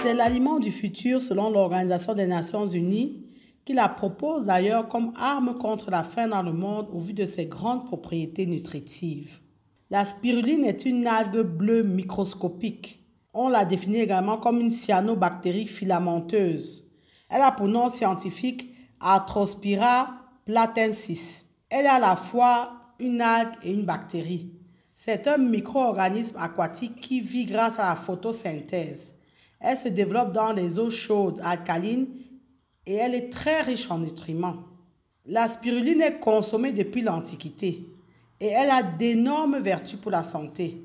C'est l'aliment du futur selon l'Organisation des Nations Unies qui la propose d'ailleurs comme arme contre la faim dans le monde au vu de ses grandes propriétés nutritives. La spiruline est une algue bleue microscopique. On la définit également comme une cyanobactérie filamenteuse. Elle a pour nom scientifique Arthrospira platensis. Elle est à la fois une algue et une bactérie. C'est un micro-organisme aquatique qui vit grâce à la photosynthèse. Elle se développe dans les eaux chaudes alcalines et elle est très riche en nutriments. La spiruline est consommée depuis l'Antiquité et elle a d'énormes vertus pour la santé.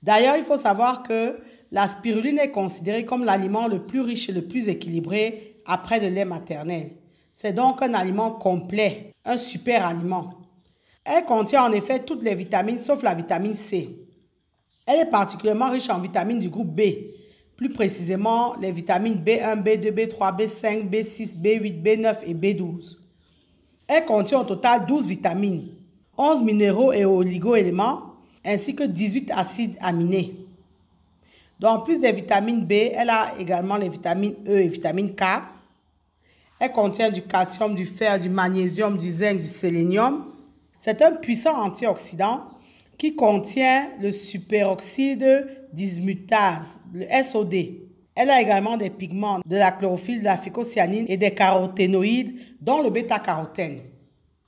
D'ailleurs, il faut savoir que la spiruline est considérée comme l'aliment le plus riche et le plus équilibré après le lait maternel. C'est donc un aliment complet, un super aliment. Elle contient en effet toutes les vitamines sauf la vitamine C. Elle est particulièrement riche en vitamines du groupe B, plus précisément les vitamines B1, B2, B3, B5, B6, B8, B9 et B12. Elle contient au total 12 vitamines, 11 minéraux et oligo-éléments, ainsi que 18 acides aminés. Donc, en plus des vitamines B, elle a également les vitamines E et vitamine K. Elle contient du calcium, du fer, du magnésium, du zinc, du sélénium. C'est un puissant antioxydant qui contient le superoxyde dismutase, le SOD. Elle a également des pigments, de la chlorophylle, de la phycocyanine et des caroténoïdes, dont le bêta-carotène.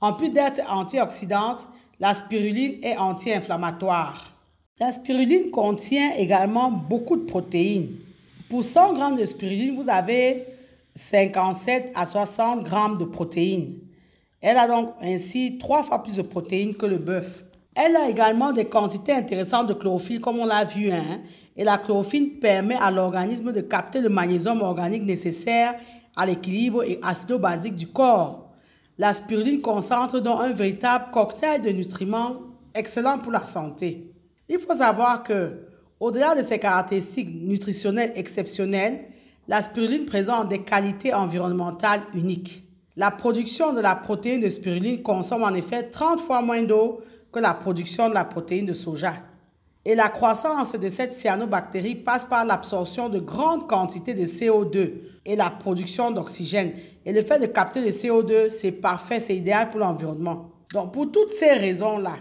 En plus d'être antioxydante, la spiruline est anti-inflammatoire. La spiruline contient également beaucoup de protéines. Pour 100 g de spiruline, vous avez 57 à 60 g de protéines. Elle a donc ainsi 3 fois plus de protéines que le bœuf. Elle a également des quantités intéressantes de chlorophylle, comme on l'a vu. Et la chlorophylle permet à l'organisme de capter le magnésium organique nécessaire à l'équilibre acido-basique du corps. La spiruline concentre donc un véritable cocktail de nutriments excellent pour la santé. Il faut savoir que, au-delà de ses caractéristiques nutritionnelles exceptionnelles, la spiruline présente des qualités environnementales uniques. La production de la protéine de spiruline consomme en effet 30 fois moins d'eau que la production de la protéine de soja. Et la croissance de cette cyanobactérie passe par l'absorption de grandes quantités de CO2 et la production d'oxygène. Et le fait de capter le CO2, c'est parfait, c'est idéal pour l'environnement. Donc, pour toutes ces raisons-là,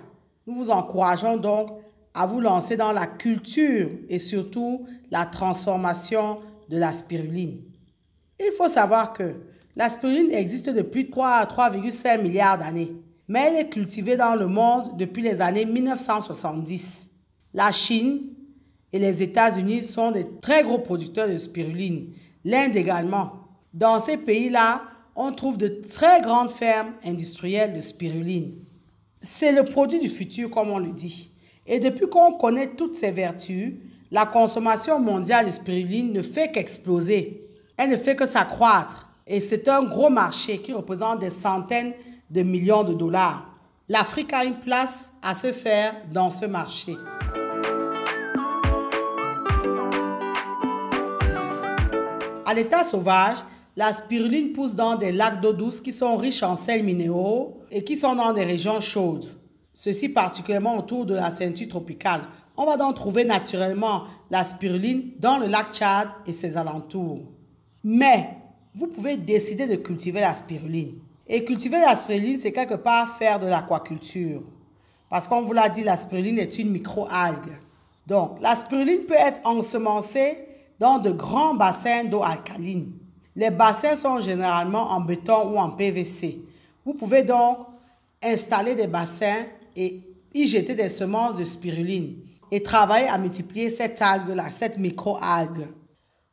nous vous encourageons donc à vous lancer dans la culture et surtout la transformation de la spiruline. Il faut savoir que la spiruline existe depuis 3 à 3,5 milliards d'années, mais elle est cultivée dans le monde depuis les années 1970. La Chine et les États-Unis sont des très gros producteurs de spiruline, l'Inde également. Dans ces pays-là, on trouve de très grandes fermes industrielles de spiruline. C'est le produit du futur, comme on le dit. Et depuis qu'on connaît toutes ses vertus, la consommation mondiale de spiruline ne fait qu'exploser. Elle ne fait que s'accroître. Et c'est un gros marché qui représente des centaines de millions de dollars. L'Afrique a une place à se faire dans ce marché. À l'état sauvage, la spiruline pousse dans des lacs d'eau douce qui sont riches en sels minéraux et qui sont dans des régions chaudes. Ceci particulièrement autour de la ceinture tropicale. On va donc trouver naturellement la spiruline dans le lac Tchad et ses alentours. Mais vous pouvez décider de cultiver la spiruline. Et cultiver la spiruline, c'est quelque part faire de l'aquaculture. Parce qu'on vous l'a dit, la spiruline est une micro-algue. Donc, la spiruline peut être ensemencée dans de grands bassins d'eau alcaline. Les bassins sont généralement en béton ou en PVC. Vous pouvez donc installer des bassins et y jeter des semences de spiruline et travailler à multiplier cette algue-là, cette micro-algue.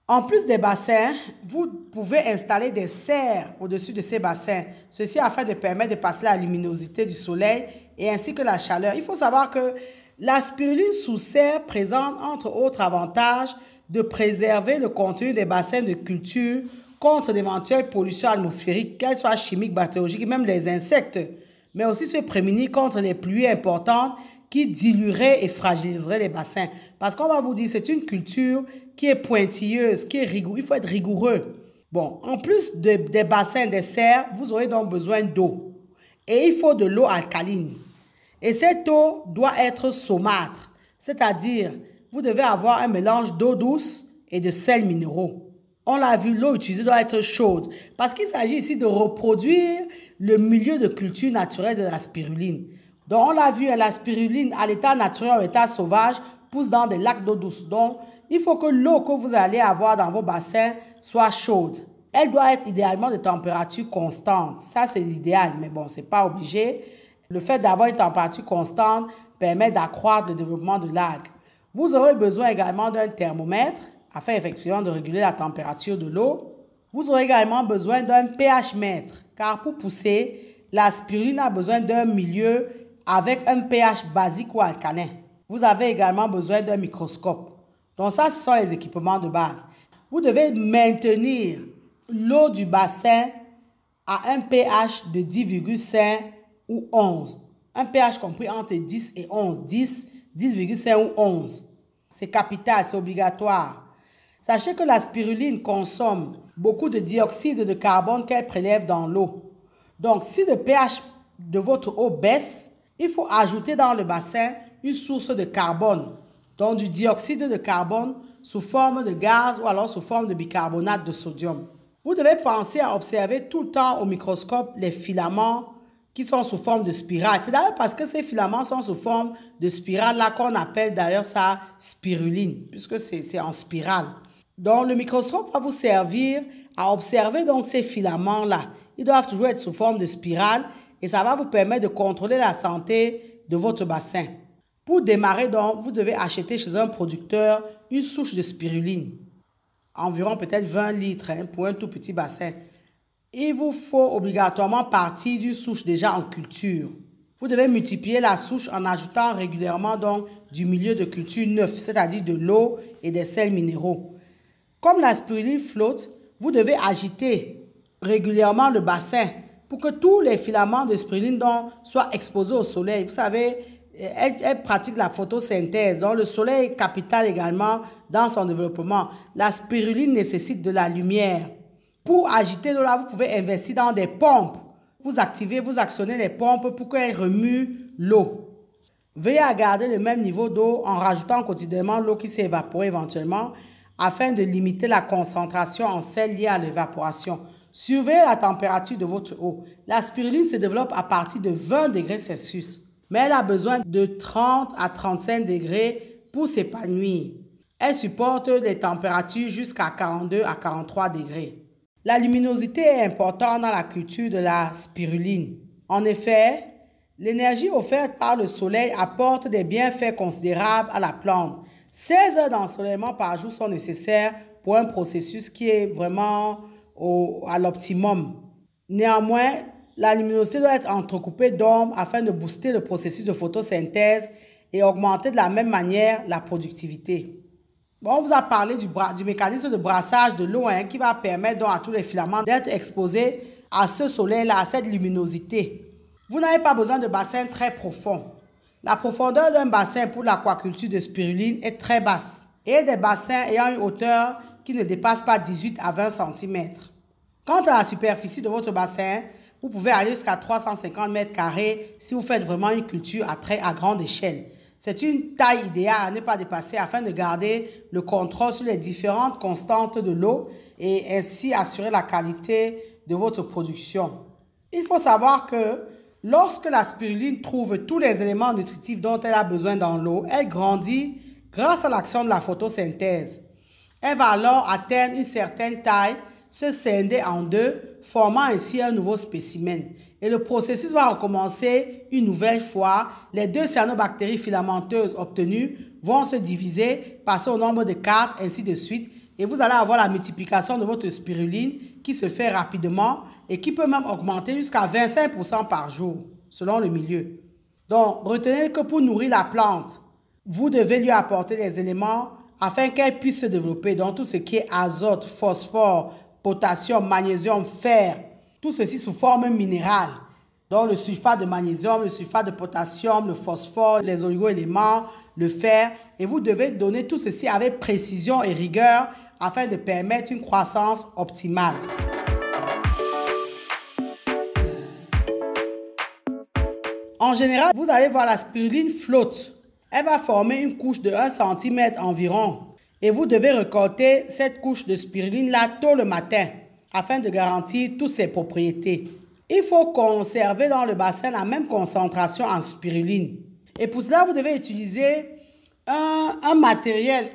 En plus des bassins, vous pouvez installer des serres au-dessus de ces bassins. Ceci afin de permettre de passer la luminosité du soleil et ainsi que la chaleur. Il faut savoir que la spiruline sous serre présente entre autres avantages de préserver le contenu des bassins de culture contre d'éventuelles pollutions atmosphériques, qu'elles soient chimiques, bactériologiques et même les insectes, mais aussi se prémunir contre les pluies importantes qui dilueraient et fragiliseraient les bassins. Parce qu'on va vous dire, c'est une culture qui est pointilleuse, qui est rigoureuse. Il faut être rigoureux. Bon, en plus des bassins, des serres, vous aurez donc besoin d'eau. Et il faut de l'eau alcaline. Et cette eau doit être saumâtre, c'est-à-dire vous devez avoir un mélange d'eau douce et de sels minéraux. On l'a vu, l'eau utilisée doit être chaude parce qu'il s'agit ici de reproduire le milieu de culture naturelle de la spiruline. Donc, on l'a vu, la spiruline à l'état naturel, à l'état sauvage, pousse dans des lacs d'eau douce. Donc, il faut que l'eau que vous allez avoir dans vos bassins soit chaude. Elle doit être idéalement de température constante. Ça, c'est l'idéal, mais bon, ce n'est pas obligé. Le fait d'avoir une température constante permet d'accroître le développement de l'algue. Vous aurez besoin également d'un thermomètre afin effectivement de réguler la température de l'eau. Vous aurez également besoin d'un pH mètre, car pour pousser, la spiruline a besoin d'un milieu avec un pH basique ou alcalin. Vous avez également besoin d'un microscope. Donc ça, ce sont les équipements de base. Vous devez maintenir l'eau du bassin à un pH de 10,5 ou 11. Un pH compris entre 10 et 11. 10, 10,5 ou 11. C'est capital, c'est obligatoire. Sachez que la spiruline consomme beaucoup de dioxyde de carbone qu'elle prélève dans l'eau. Donc, si le pH de votre eau baisse, il faut ajouter dans le bassin une source de carbone, donc du dioxyde de carbone sous forme de gaz ou alors sous forme de bicarbonate de sodium. Vous devez penser à observer tout le temps au microscope les filaments qui sont sous forme de spirale. C'est d'ailleurs parce que ces filaments sont sous forme de spirale là qu'on appelle d'ailleurs ça spiruline, puisque c'est en spirale. Donc, le microscope va vous servir à observer donc ces filaments-là. Ils doivent toujours être sous forme de spirale et ça va vous permettre de contrôler la santé de votre bassin. Pour démarrer, donc, vous devez acheter chez un producteur une souche de spiruline, environ peut-être 20 litres pour un tout petit bassin. Il vous faut obligatoirement partir d'une souche déjà en culture. Vous devez multiplier la souche en ajoutant régulièrement donc, du milieu de culture neuf, c'est-à-dire de l'eau et des sels minéraux. Comme la spiruline flotte, vous devez agiter régulièrement le bassin pour que tous les filaments de spiruline soient exposés au soleil. Vous savez, elle pratique la photosynthèse. Donc le soleil est capital également dans son développement. La spiruline nécessite de la lumière. Pour agiter l'eau, là, vous pouvez investir dans des pompes. Vous activez, vous actionnez les pompes pour qu'elles remuent l'eau. Veuillez à garder le même niveau d'eau en rajoutant quotidiennement l'eau qui s'est évaporée éventuellement afin de limiter la concentration en sel liée à l'évaporation. Surveillez la température de votre eau. La spiruline se développe à partir de 20 degrés Celsius, mais elle a besoin de 30 à 35 degrés pour s'épanouir. Elle supporte les températures jusqu'à 42 à 43 degrés. La luminosité est importante dans la culture de la spiruline. En effet, l'énergie offerte par le soleil apporte des bienfaits considérables à la plante. 16 heures d'ensoleillement par jour sont nécessaires pour un processus qui est vraiment à l'optimum. Néanmoins, la luminosité doit être entrecoupée d'ombre afin de booster le processus de photosynthèse et augmenter de la même manière la productivité. Bon, on vous a parlé du mécanisme de brassage de l'eau qui va permettre donc à tous les filaments d'être exposés à ce soleil-là, à cette luminosité. Vous n'avez pas besoin de bassin très profond. La profondeur d'un bassin pour l'aquaculture de spiruline est très basse et des bassins ayant une hauteur qui ne dépasse pas 18 à 20 cm. Quant à la superficie de votre bassin, vous pouvez aller jusqu'à 350 m² si vous faites vraiment une culture à grande échelle. C'est une taille idéale à ne pas dépasser afin de garder le contrôle sur les différentes constantes de l'eau et ainsi assurer la qualité de votre production. Il faut savoir que lorsque la spiruline trouve tous les éléments nutritifs dont elle a besoin dans l'eau, elle grandit grâce à l'action de la photosynthèse. Elle va alors atteindre une certaine taille, se scinder en deux, formant ainsi un nouveau spécimen. Et le processus va recommencer une nouvelle fois. Les deux cyanobactéries filamenteuses obtenues vont se diviser, passer au nombre de 4, ainsi de suite. Et vous allez avoir la multiplication de votre spiruline qui se fait rapidement et qui peut même augmenter jusqu'à 25% par jour, selon le milieu. Donc, retenez que pour nourrir la plante, vous devez lui apporter des éléments afin qu'elle puisse se développer. Donc, tout ce qui est azote, phosphore, potassium, magnésium, fer, tout ceci sous forme minérale. Donc, le sulfate de magnésium, le sulfate de potassium, le phosphore, les oligo-éléments, le fer. Et vous devez donner tout ceci avec précision et rigueur afin de permettre une croissance optimale. En général, vous allez voir la spiruline flotte. Elle va former une couche de 1 cm environ. Et vous devez récolter cette couche de spiruline là tôt le matin afin de garantir toutes ses propriétés. Il faut conserver dans le bassin la même concentration en spiruline. Et pour cela, vous devez utiliser un matériel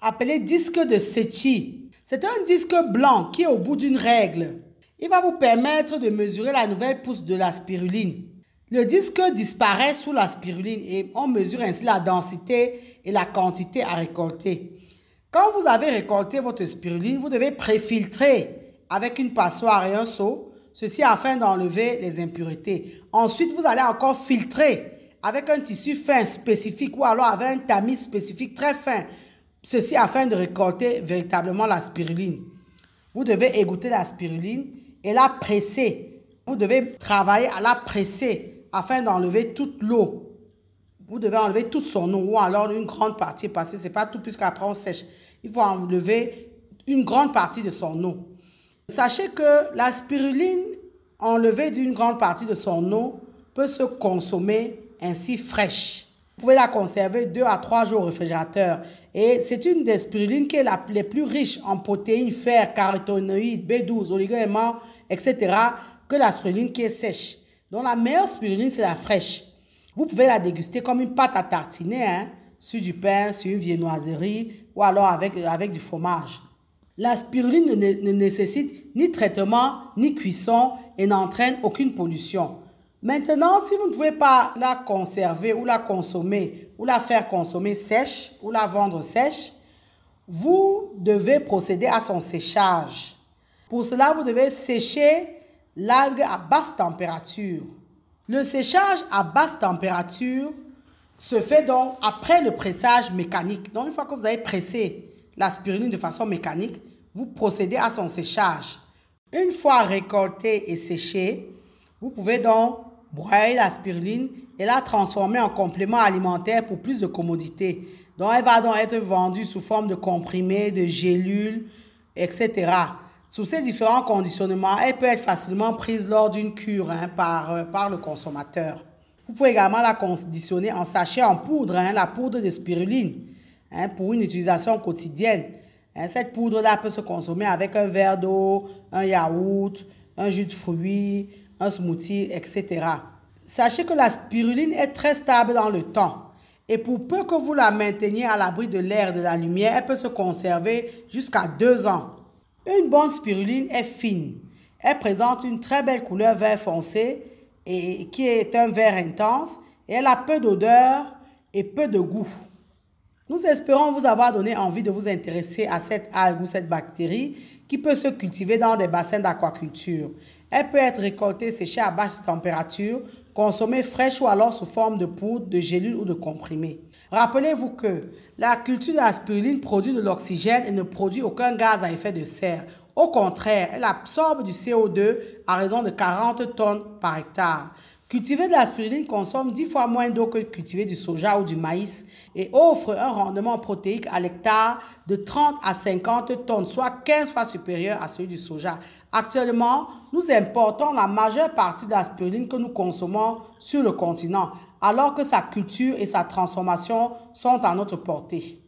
appelé disque de Secchi. C'est un disque blanc qui est au bout d'une règle. Il va vous permettre de mesurer la nouvelle pousse de la spiruline. Le disque disparaît sous la spiruline et on mesure ainsi la densité et la quantité à récolter. Quand vous avez récolté votre spiruline, vous devez préfiltrer avec une passoire et un seau, ceci afin d'enlever les impuretés. Ensuite, vous allez encore filtrer avec un tissu fin spécifique ou alors avec un tamis spécifique très fin, ceci afin de récolter véritablement la spiruline. Vous devez égoutter la spiruline et la presser. Vous devez travailler à la presser afin d'enlever toute l'eau. Vous devez enlever toute son eau ou alors une grande partie parce que ce n'est pas tout puisqu'après on sèche. Il faut enlever une grande partie de son eau. Sachez que la spiruline enlevée d'une grande partie de son eau peut se consommer ainsi fraîche. Vous pouvez la conserver 2 à 3 jours au réfrigérateur. Et c'est une des spirulines qui est les plus riches en protéines, fer, caroténoïdes, B12, oligo-éléments, etc. que la spiruline qui est sèche. Donc la meilleure spiruline, c'est la fraîche. Vous pouvez la déguster comme une pâte à tartiner, sur du pain, sur une viennoiserie ou alors avec du fromage. La spiruline ne nécessite ni traitement ni cuisson et n'entraîne aucune pollution. Maintenant, si vous ne pouvez pas la conserver ou la consommer ou la faire consommer sèche ou la vendre sèche, vous devez procéder à son séchage. Pour cela, vous devez sécher l'algue à basse température. Le séchage à basse température se fait donc après le pressage mécanique. Donc, une fois que vous avez pressé la spiruline de façon mécanique, vous procédez à son séchage. Une fois récoltée et séchée, vous pouvez donc broyer la spiruline et la transformer en complément alimentaire pour plus de commodité. Donc, elle va donc être vendue sous forme de comprimés, de gélules, etc. Sous ces différents conditionnements, elle peut être facilement prise lors d'une cure par le consommateur. Vous pouvez également la conditionner en sachet en poudre, la poudre de spiruline, pour une utilisation quotidienne. Cette poudre-là peut se consommer avec un verre d'eau, un yaourt, un jus de fruits, un smoothie, etc. Sachez que la spiruline est très stable dans le temps. Et pour peu que vous la mainteniez à l'abri de l'air et de la lumière, elle peut se conserver jusqu'à 2 ans. Une bonne spiruline est fine. Elle présente une très belle couleur vert foncé et qui est un vert intense et elle a peu d'odeur et peu de goût. Nous espérons vous avoir donné envie de vous intéresser à cette algue ou cette bactérie qui peut se cultiver dans des bassins d'aquaculture. Elle peut être récoltée, séchée à basse température, consommée fraîche ou alors sous forme de poudre, de gélule ou de comprimé. Rappelez-vous que la culture de la spiruline produit de l'oxygène et ne produit aucun gaz à effet de serre. Au contraire, elle absorbe du CO2 à raison de 40 tonnes par hectare. Cultiver de la spiruline consomme 10 fois moins d'eau que cultiver du soja ou du maïs et offre un rendement protéique à l'hectare de 30 à 50 tonnes, soit 15 fois supérieur à celui du soja. Actuellement, nous importons la majeure partie de la spiruline que nous consommons sur le continent, alors que sa culture et sa transformation sont à notre portée.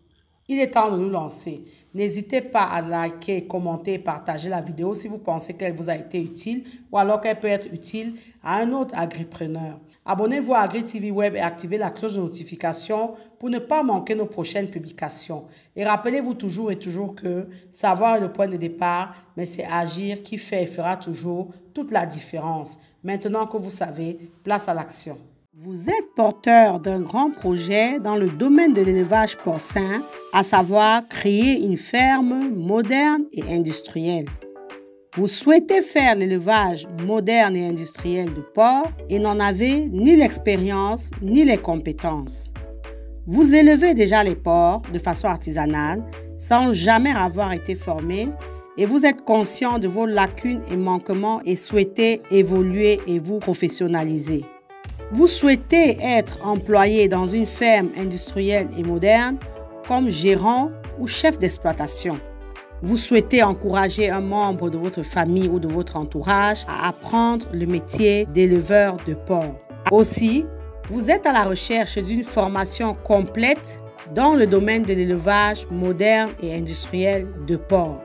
Il est temps de nous lancer. N'hésitez pas à liker, commenter et partager la vidéo si vous pensez qu'elle vous a été utile ou alors qu'elle peut être utile à un autre agripreneur. Abonnez-vous à AgriTV Web et activez la cloche de notification pour ne pas manquer nos prochaines publications. Et rappelez-vous toujours et toujours que savoir est le point de départ, mais c'est agir qui fait et fera toujours toute la différence. Maintenant que vous savez, place à l'action. Vous êtes porteur d'un grand projet dans le domaine de l'élevage porcin, à savoir créer une ferme moderne et industrielle. Vous souhaitez faire l'élevage moderne et industriel de porcs et n'en avez ni l'expérience ni les compétences. Vous élevez déjà les porcs de façon artisanale sans jamais avoir été formé et vous êtes conscient de vos lacunes et manquements et souhaitez évoluer et vous professionnaliser. Vous souhaitez être employé dans une ferme industrielle et moderne comme gérant ou chef d'exploitation. Vous souhaitez encourager un membre de votre famille ou de votre entourage à apprendre le métier d'éleveur de porcs. Aussi, vous êtes à la recherche d'une formation complète dans le domaine de l'élevage moderne et industriel de porc.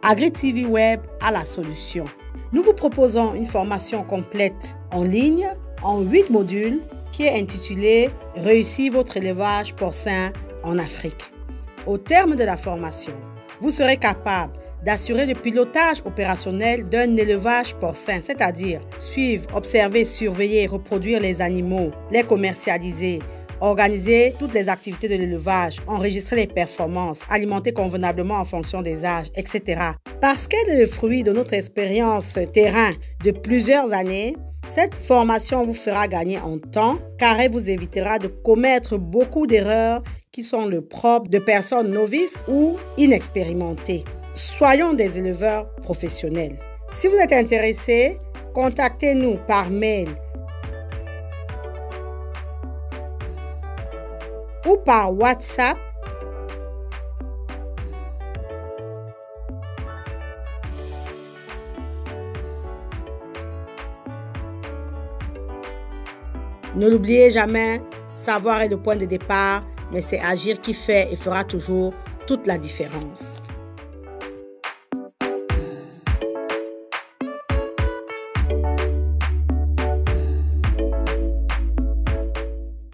AgriTV Web a la solution. Nous vous proposons une formation complète en ligne en 8 modules qui est intitulée « Réussir votre élevage porcin en Afrique ». Au terme de la formation, vous serez capable d'assurer le pilotage opérationnel d'un élevage porcin, c'est-à-dire suivre, observer, surveiller, reproduire les animaux, les commercialiser, organiser toutes les activités de l'élevage, enregistrer les performances, alimenter convenablement en fonction des âges, etc. Parce qu'elle est le fruit de notre expérience terrain de plusieurs années, cette formation vous fera gagner en temps car elle vous évitera de commettre beaucoup d'erreurs qui sont le propre de personnes novices ou inexpérimentées. Soyons des éleveurs professionnels. Si vous êtes intéressé, contactez-nous par mail ou par WhatsApp Ne l'oubliez jamais, savoir est le point de départ, mais c'est agir qui fait et fera toujours toute la différence.